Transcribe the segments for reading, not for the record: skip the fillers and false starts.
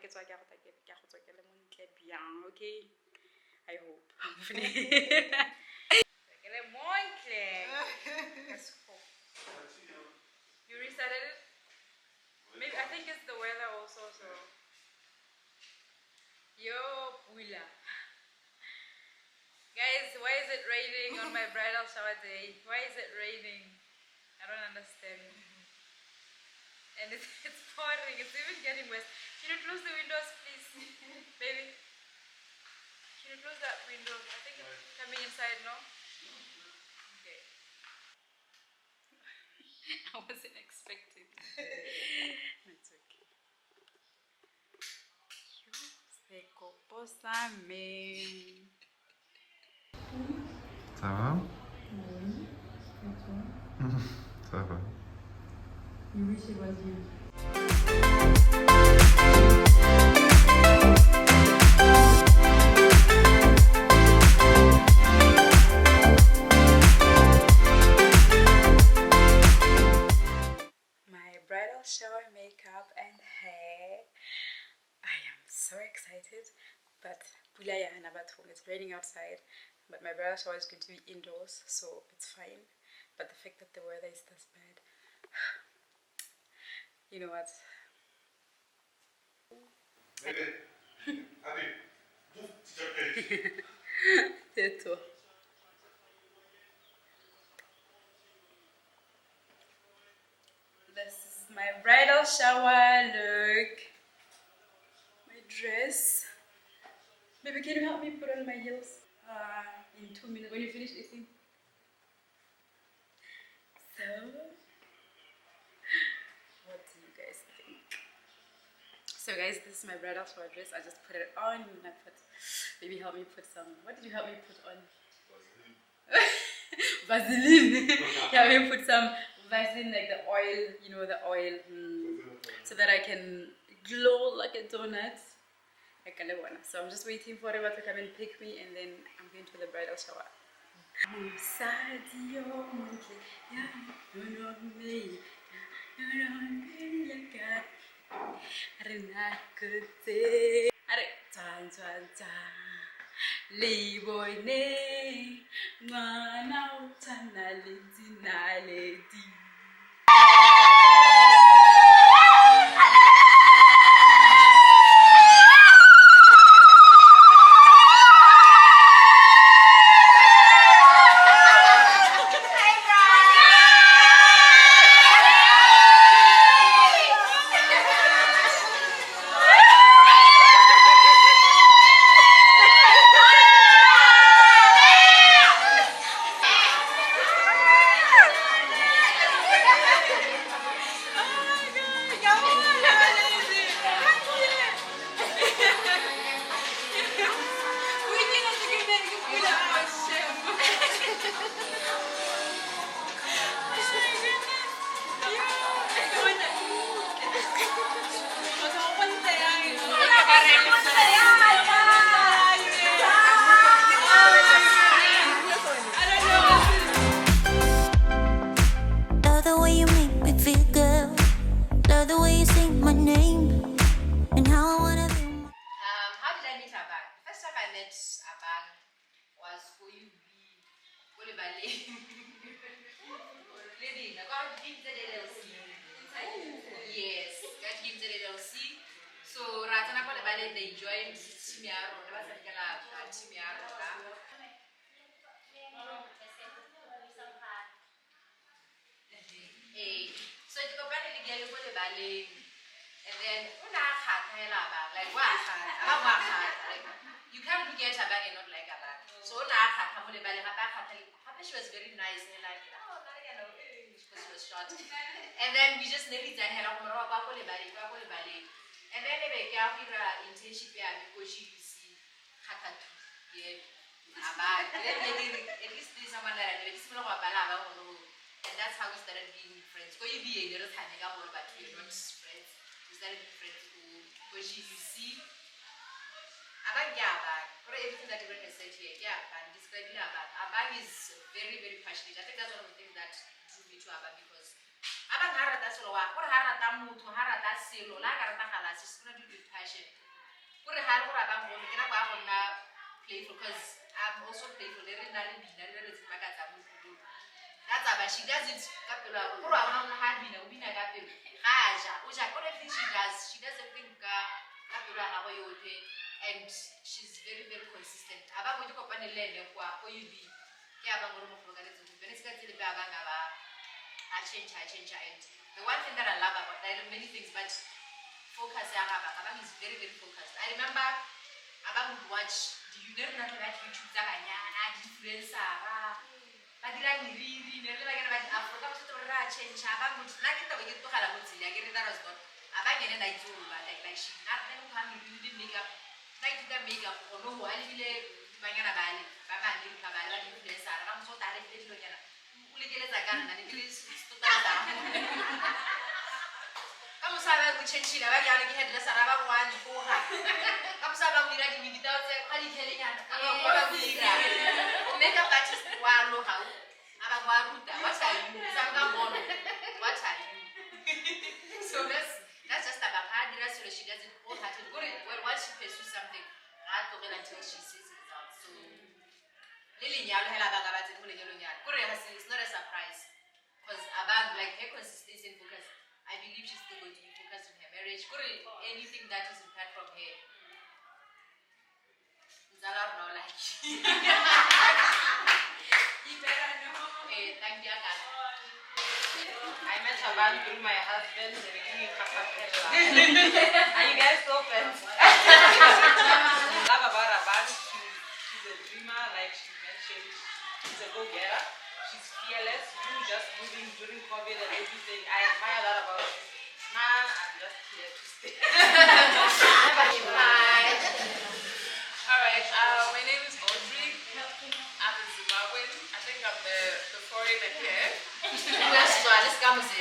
ke tswa ke go tswa ke le montle bjang, okay? I hope. Ke le montle. You restarted it? Maybe I think it's the weather also, so. Yo, pula. Guys, why is it raining on my bridal shower day? Why is it raining? I don't understand. And it's pouring. It's even getting worse. Can you close the windows, please? Baby? Can you close that window? I think it's coming inside, no? Okay. I wasn't expecting. It's okay. Ça va? Oui. Et toi? Ça va. You wish it was you. My bridal shower makeup and hair. I am so excited, but it's raining outside, but my bridal shower is going to be indoors, so it's fine. But the fact that the weather is this bad, you know what? This is my bridal shower look. My dress. Baby, can you help me put on my heels? In 2 minutes when you finish eating. So, what do you guys think? So guys, this is my bridal shower dress. I just put it on. Baby, help me put some. What did you help me put on? Vaseline. Help me put some Vaseline, like the oil, you know, the oil, so that I can glow like a donut. So I'm just waiting for Reba to come and pick me, and then I'm going to the bridal shower. Yes, that gives a little C. So Ratana they joined Timiaro, Timiaro. So you go back and get the ballet, and then like like you can't get a bag and not like a bag. So she was very nice and like because she was short. And then we just nearly done her ballet. And then they gave her internship because she see Hakatu. Yeah. At least there's someone that I know. And that's how we started being friends. Because you be a little tiny girl, but you're not friends. We started being friends because you see. Abang for everything that everyone has said here, and describing Abang is very, very passionate. I think that's one of the things that drew me to Abang because Abang harata solo wa, kore harata mutho, harata selo, la karata galase, it's gonna do with passion. Kore har kore abang go, ke na ba go nna playful because I'm also playful. Le re na le bina, le re tsaka tsa mutho. That's about she does it kapelo. Kore abang na ha bina, o bina kapelo. Ga ja, o ja kore everything she does everything kapelo ha go yote, and she's very very consistent. Abang go kopane le ene kwa go yibi. Ke abang go mo go ka le tso. Bene se ka tsile ba abang aba. I change. And the one thing that I love about there are many things, but focus Abang is very, very focused. I remember Abang would watch, do you never know that YouTube influencer, Badira Niri, never like about Africa to change Abang would not get away to Halamuzi, I get that was not Abang and I do like she not then come you makeup, like the makeup or no while you Bangana Valley, Bama Cabala influencer, I'm so tired of it. Kamu sabe kuchenchila bakana ki headless araba kwani kuha. Kamu sabe kunira ki migita tse kali khelenya. Kamu kunira. Makeup artist walo hau. Aba kwaruta. What are you? Sanga bono. What are you? So that's just about her. She does it wholeheartedly. Well, once she pursues something, I don't until she sees it out. So Lily Nyalo hela baga batin kule nyalo nyalo. Kure hasi it's not a surprise because about like her consistency and focus. I believe she's still going to be focused on her marriage. Kure anything that is apart from her. Zala no like. You better know. Thank you again. I met Shaban through my husband. Are you guys so friends? Love about Aban. She's a dreamer, like she mentioned. She's a go-getter. She's fearless. You just moving during COVID and everything. I admire that about you. Man, I'm just here to stay. Hi. Alright, my name is Audrey. I'm in Zimbabwe. I think I'm the foreigner here. Let's come in. So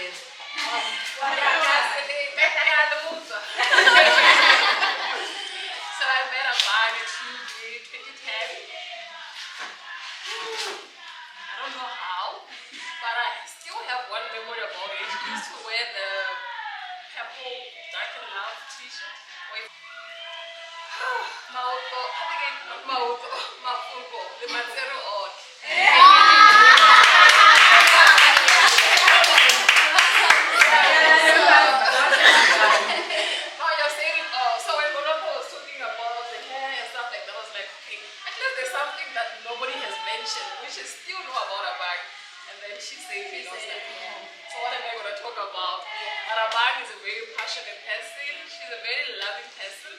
I met Aban in 2010. I don't know how, but I still have one memory about it. He used to wear the purple dark and loud t-shirt. Mauto, I think it's not Mauto, Mafuko, the material art. No, you're saying it all. So when Bonopo was talking about the hair and stuff like that, I was like, okay, at least there's something that nobody has mentioned. We should still know about Abang. And then she said it. I was like, so what am I going to talk about? But Abang is a very passionate person. She's a very loving person.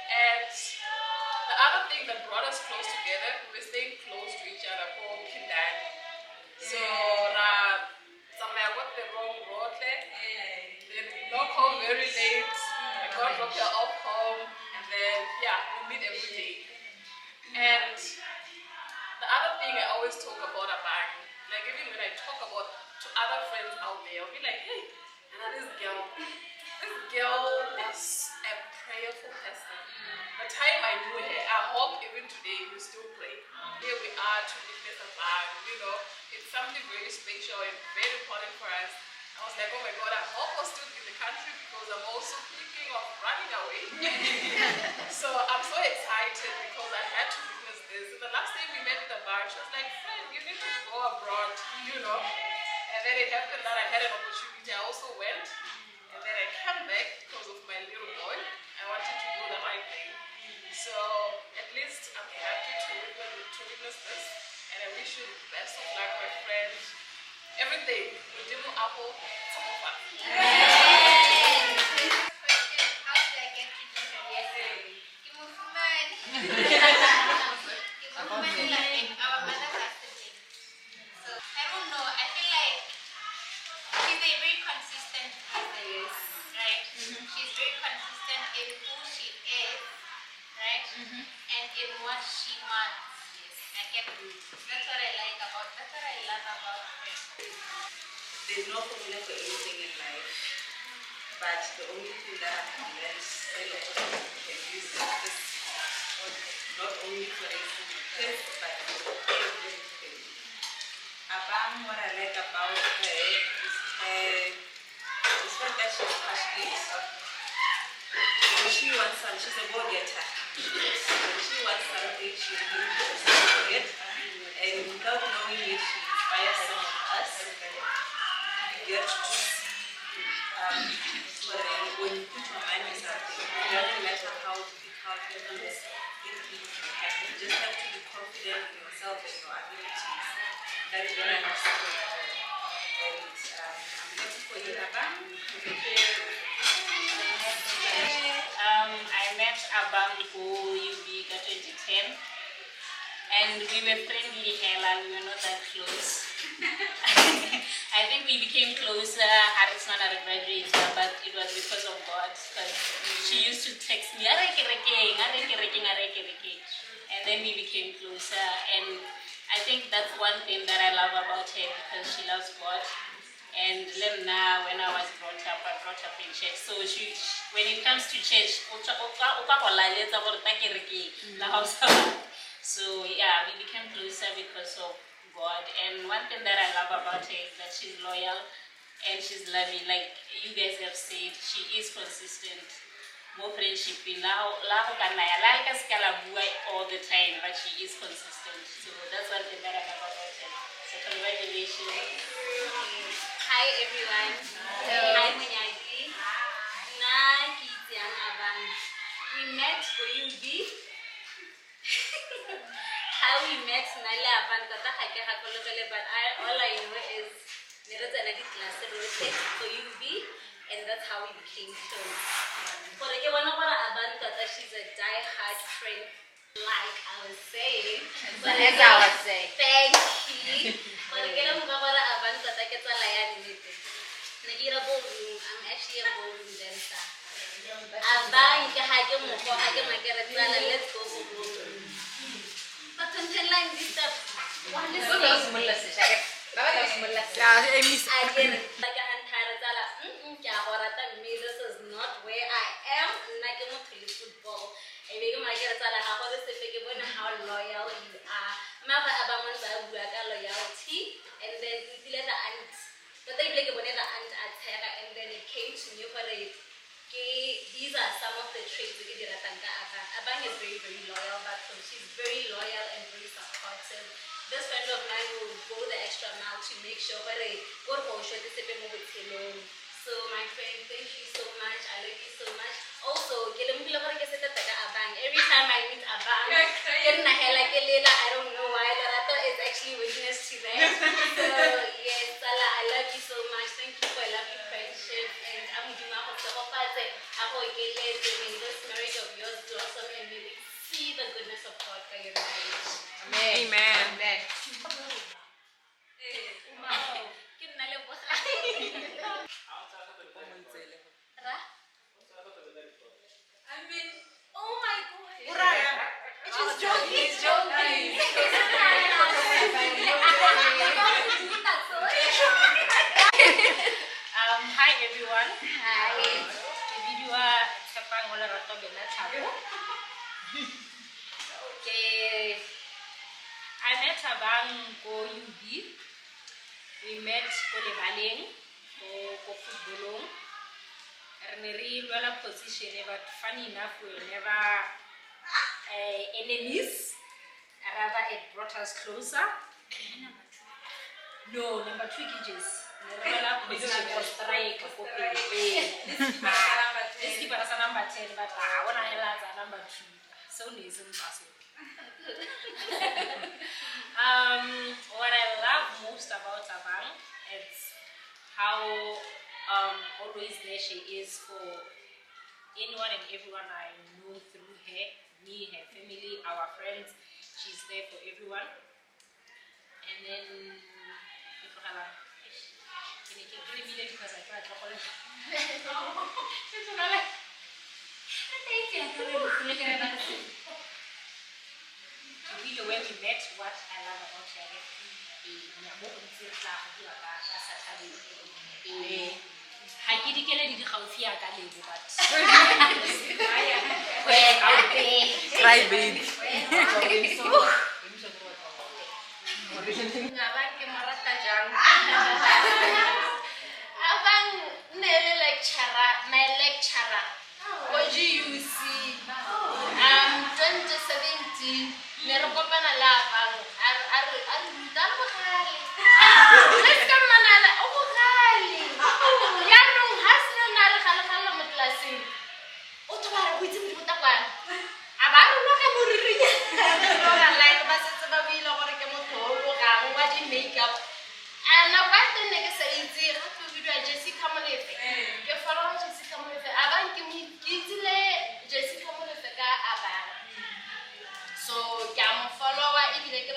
And the other thing that brought us close together, we were staying close to each other for Kindan. So, somewhere I got the wrong road there. They knock home very late. I got dropped her off home. And then, yeah, we meet every day. And the other thing I always talk about Abang, like even when I talk about to other friends out there, I'll be like, hey, you know this girl was a prayerful person. The time I knew her, I hope even today you still pray. Here we are to witness Abang, you know, it's something very special and very important for us. I was like, oh my God, I hope I'm still in the country because I'm also thinking of running away. So I'm so excited because I had to witness this. And the last time we met at the bar, she was like, friend, you need to go abroad, you know. And then it happened that I had an opportunity. I also went. And then I came back because of my little boy. I wanted to do the right thing. So at least I'm happy to witness this. And I wish you the best of luck, my friend. Everything. Udimu Apple, some of us. How did I get to know her yesterday? Kimufuman. Kimufuman like our mother has to be. So I don't know. I feel like she's a very consistent person, right? She's very consistent in who she is, right? And in what she wants. Yes, I get it. That's what I like about. That's what I love about her. There's no formula for anything in life, but the only thing that I can learn is a lot of people can use this not only for instance, but for everything. Abang, what I like about her is her that she's passionate. When she wants something, she's a go-getter. When she wants something, she really goes for it. And without knowing it, she inspires some of us. You get to see when you put your mind to something, it doesn't matter how difficult it is, it can happen. You just have to be confident in yourself and your abilities. That is very much important. And I'm looking for you, Abang. I met Abang who UB 2010, and we were friendly hella, we were not that close. I think we became closer, it's not a graduate, but it was because of God, because she used to text me, and then we became closer, and I think that's one thing that I love about her, because she loves God. And Lemna, when I was brought up, I brought up in church. So when it comes to church, so yeah, we became closer because of God. And one thing that I love about her is that she's loyal and she's loving. Like you guys have said, she is consistent. More friendship in all the time, but she is consistent. So that's one thing that I love about her. So congratulations. Hi everyone. Hi Manyaki. Na Kitian Abang. We met for UB. How we met Nale Abang Kata Hake Hakologale, but all I know is Nereza Nadi class for UB, and that's how we became close. For the one of our Abang Kata, she's a die-hard friend. Like I was saying, but As I was saying. thank you. But again, I'm going to Abang Kata Keta Layan Nite. Nagira ballroom. I'm actually a ballroom dancer. Abang Kahake Moko Hake Makeratana, let's go for ballroom. But until like this stuff, one is I get it. Like a Hantarazala, this is not where I am. Like I'm not playing football. I make my Garatala, how is the figure when how loyal you are. Mava Abaman loyalty, and then we let the aunt, but they like a bonetta aunt at Terra, and then it came to me for a these are some of the traits we did at Abang. Abang is very, very loyal, but she's very loyal and very supportive. This friend of mine will go the extra mile to make sure that I go to so my friend, thank you so much. I love you so much. Also, every time I meet Abang, I don't know why, but I thought it's actually witness to that. So yes, Salah, I love you so much. Thank you for a lovely friendship, and I'm doing my whole this marriage of yours blossom, and we see the goodness of God for your marriage. Amen. Amen. I mean, oh my God. She's joking. He's joking. Hi everyone. Hi. Okay. I met Abang go UB. We met for the balling, for football. And a real well position, but funny enough, we were never enemies. Rather, it brought us closer. No, number 2 gauges. Well position for strike for This keeper is number 10, but when I had number 2, so lazy impossible. What I love most about Abang is how always there she is for anyone and everyone I know through her, me, her family, our friends. She's there for everyone. And then because I tried chocolate. When we met, what I love about her Try big. Abang nearly like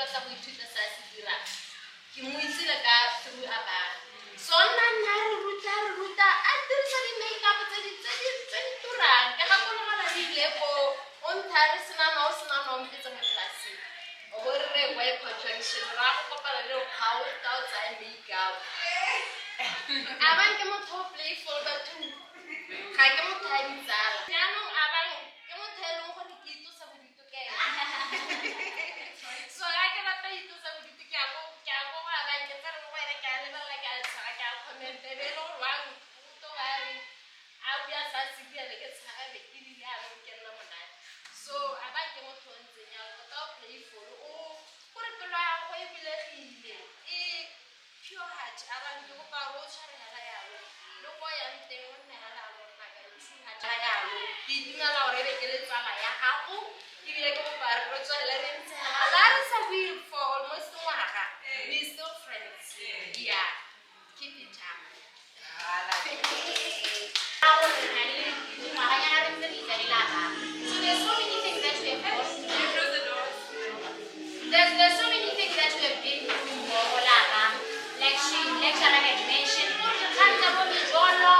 tsa go ithuta sa se dira ke mo itsile ka through abang so nna re ruta a dirisa di makeup tse di turang ke ga kono mala di lebo on thare sena no mpitsa mo classeng o go re kwa conjunction ra go kopana le how tsa makeup abang ke mo top playful but ga ke mo time tsala jaanong abang ke mo thelong go ke itse sa bodito ke so ga ke rata itse sa bodito ke a go abang ke tsare mo wena ke a lebala ke a tshwara ke a comment be lo rwang to ba re a bua sa se ke le ke tshwara be ke di ya go ke nna monate so abang ke mo tshwantseng ya go top playful o gore pelo ya go e bilegile e pure heart abang ke go pa go tshwarela ya go lo go ya nteng o nne hala go nna ka true heart ya go ke dinala gore be ke le tsala ya gago ke bile ke go pa re go tswela re ntse hala re sa bui for almost ngwaga we still friends yeah keep it up so there's so many things that we have gone through. There's so many things that we have been through like lecture had mentioned khanza bo bijolo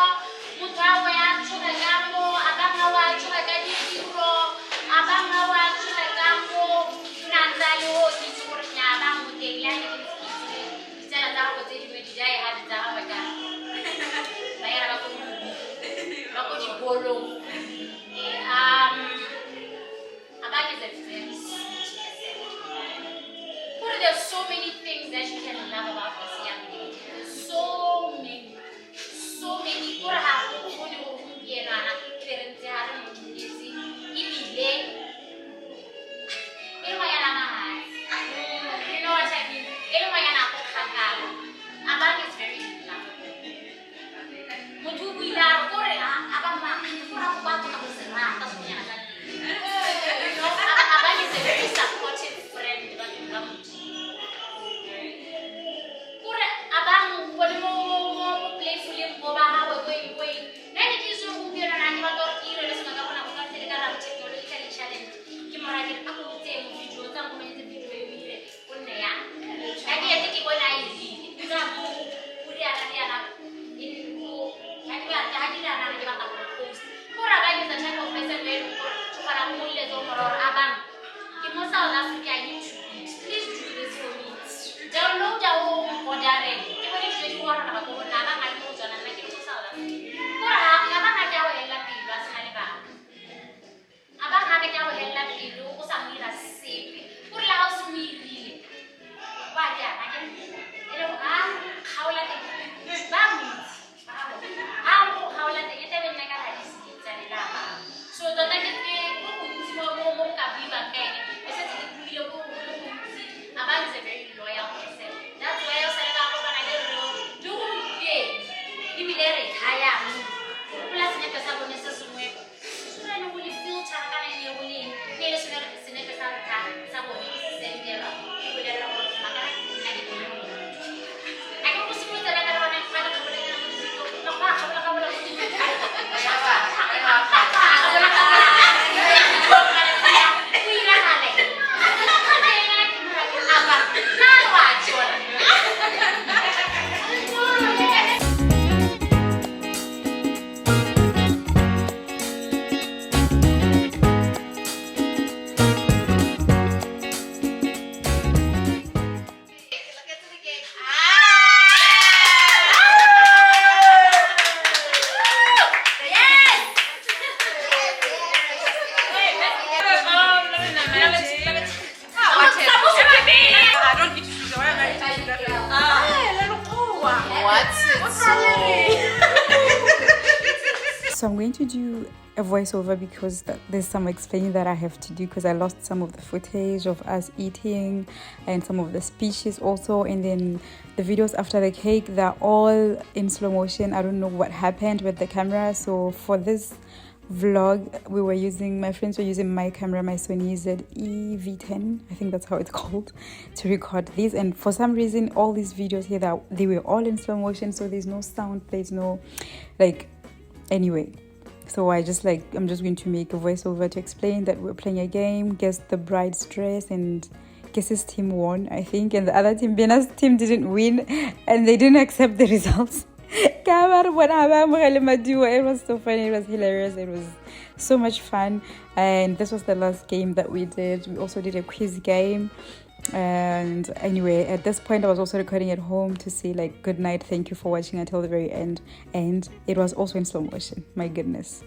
muthawe ya tshona gamo abanga wa tshona ka ditiro abanga wa tshona gamo nanzali ho ditiro nya ba mutela ni tsela tsa go tse di dai ha tsa ga ka ba ya ba ko di bolo abang is a very there's so many things that you can love about this young lady. So many. Kura hapo kuni ufungie na kiberente hara mungezi. Ibile. Ilo mayana mahali. You know what I mean? Ilo mayana kakala. Abang is very lovable. Mutu bilar kore abang ma kura kubato kabusera kasunya na. You know, abang is a very supportive friend. Abang boleh mau playful yang bawa hawa koi. Nanti kisah mungkin orang yang bawa kira dan semua kawan aku kan tidak ramai teknologi kali challenge. Kimara kira aku temu video tentang komentar video ini pun ya. Nanti ada kita naik ini. Kita aku kuliah nanti anak ini aku nanti ada anak kita akan post. Kurang banyak saja profesor baru para mulia tu orang abang. Kita South Africa ini please do this for me. Download jauh modern. Kita ni jadi orang nak aku nak nak mau jalan lagi tu salah. Kurang, abang nak jauh helat pilu asal bang. Abang nak jauh helat pilu, aku sambil rasa. Kurang harus mili. Wajah, macam itu kau latih bang. Kau latih kita benar kan hadis jadi lah. So tentang kita, aku mau kabi bangkai. Biasa jadi kuliah aku abang is a very loyal person. That's why I said aku kan ada do ini dari kaya. Plus ni kesal punya sesuatu. Sudah nak boleh filter kan ini boleh. Ni le sudah sini kesal kan. Sabun ini sendiri lah. Boleh lah orang makan lagi boleh. Aku mesti filter kan orang yang pada boleh nak video. Nampak kamu lah. Apa? So I'm going to do a voiceover because there's some explaining that I have to do because I lost some of the footage of us eating and some of the speeches also, and then the videos after the cake, they're all in slow motion. I don't know what happened with the camera. So for this vlog, my friends were using my camera, my Sony ZV-10, I think that's how it's called, to record these. And for some reason, all these videos here, they were all in slow motion, so there's no sound, there's no anyway. So I'm just going to make a voiceover to explain that we're playing a game, guess the bride's dress, and Guess's team won, I think, and the other team, Bena's team, didn't win, and they didn't accept the results. It was so funny. It was hilarious. It was so much fun. And this was the last game that we did. We also did a quiz game. And anyway, at this point I was also recording at home to say like good night, thank you for watching until the very end. And it was also in slow motion. My goodness.